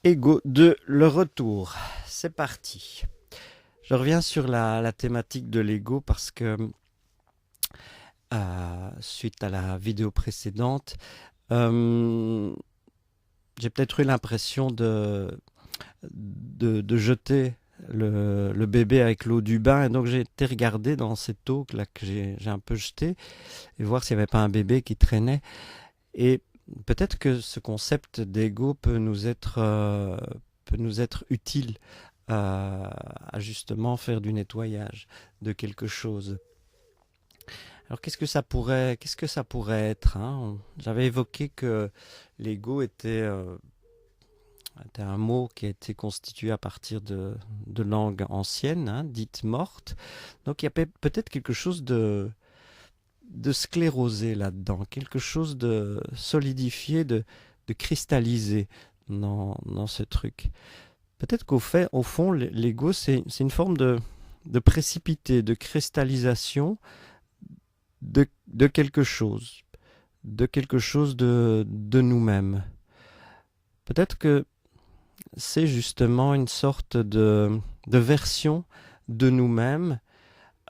Ego de le retour. C'est parti. Je reviens sur la thématique de l'ego parce que suite à la vidéo précédente, euh, j'ai peut-être eu l'impression de jeter le bébé avec l'eau du bain, et donc j'ai été regarder dans cette eau là que j'ai un peu jetée et voir s'il n'y avait pas un bébé qui traînait. Et peut-être que ce concept d'ego peut nous être utile à justement faire du nettoyage de quelque chose. Alors qu'est-ce que ça pourrait être, hein? J'avais évoqué que l'ego était un mot qui a été constitué à partir de langues anciennes, hein, dites mortes. Donc il y a peut-être quelque chose de sclérosé là-dedans, quelque chose de solidifié, de cristallisé dans ce truc. Peut-être au fond, l'ego, c'est une forme de précipité, de cristallisation de quelque chose de nous-mêmes. Peut-être que c'est justement une sorte de version de nous-mêmes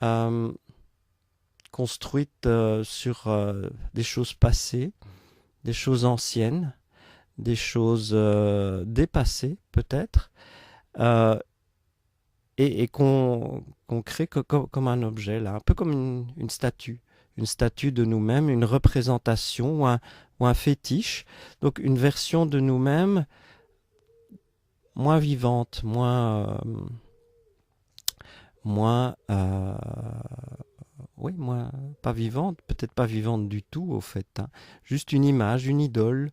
euh, construite sur des choses passées, des choses anciennes, des choses dépassées peut-être, euh, et qu'on crée comme un objet, là, un peu comme une statue de nous-mêmes, une représentation ou un fétiche, donc une version de nous-mêmes moins vivante, moins, oui, moins, pas vivante, peut-être pas vivante du tout au fait, hein. Juste une image, une idole,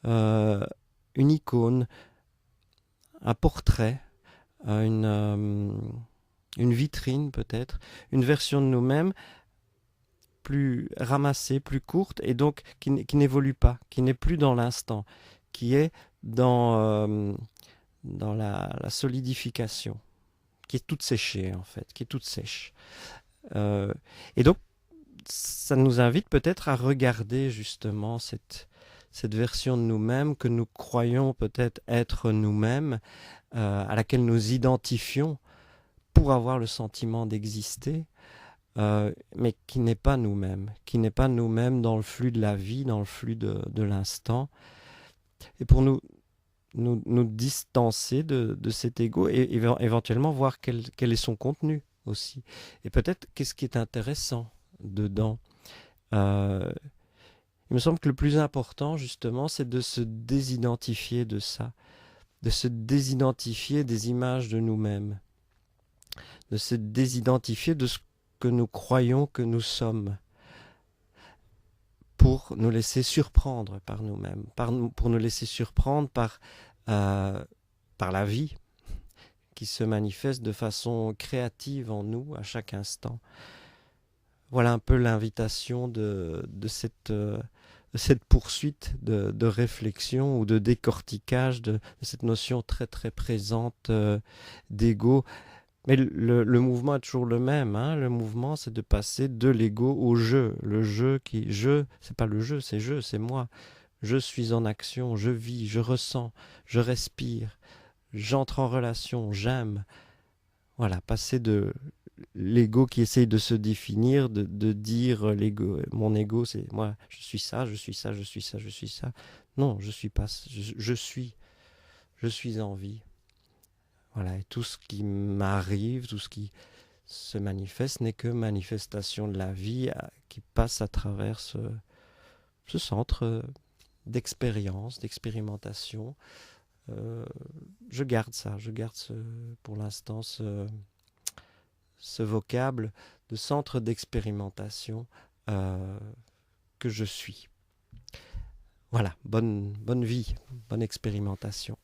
euh, une icône, un portrait, une vitrine peut-être, une version de nous-mêmes plus ramassée, plus courte, et donc qui n'évolue pas, qui n'est plus dans l'instant, qui est dans la solidification, qui est toute séchée en fait, qui est toute sèche. Et donc ça nous invite peut-être à regarder justement cette version de nous-mêmes que nous croyons peut-être être nous-mêmes, à laquelle nous identifions pour avoir le sentiment d'exister, mais qui n'est pas nous-mêmes, qui n'est pas nous-mêmes dans le flux de la vie, dans le flux de l'instant. Et pour nous distancer de cet ego et éventuellement voir quel est son contenu aussi. Et peut-être qu'est-ce qui est intéressant dedans. Euh, il me semble que le plus important, justement, c'est de se désidentifier de ça, de se désidentifier des images de nous-mêmes, de se désidentifier de ce que nous croyons que nous sommes, pour nous laisser surprendre par nous-mêmes, pour nous laisser surprendre euh, par la vie qui se manifeste de façon créative en nous à chaque instant. Voilà un peu l'invitation de cette poursuite de réflexion ou de décortiquage de cette notion très très présente d'ego. Mais le mouvement est toujours le même, hein. Le mouvement, c'est de passer de l'ego au jeu. Le jeu c'est pas le jeu, c'est moi. Je suis en action, je vis, je ressens, je respire, j'entre en relation, j'aime. Voilà, passer de l'ego qui essaye de se définir, de dire mon ego, c'est moi, je suis ça, je suis ça, je suis ça, je suis ça. Non, je suis pas, je suis en vie. Voilà, et tout ce qui m'arrive, tout ce qui se manifeste n'est que manifestation de la vie qui passe à travers ce centre d'expérience, d'expérimentation. Euh, je garde ça, pour l'instant ce vocable de centre d'expérimentation euh, que je suis. Voilà, bonne vie, bonne expérimentation.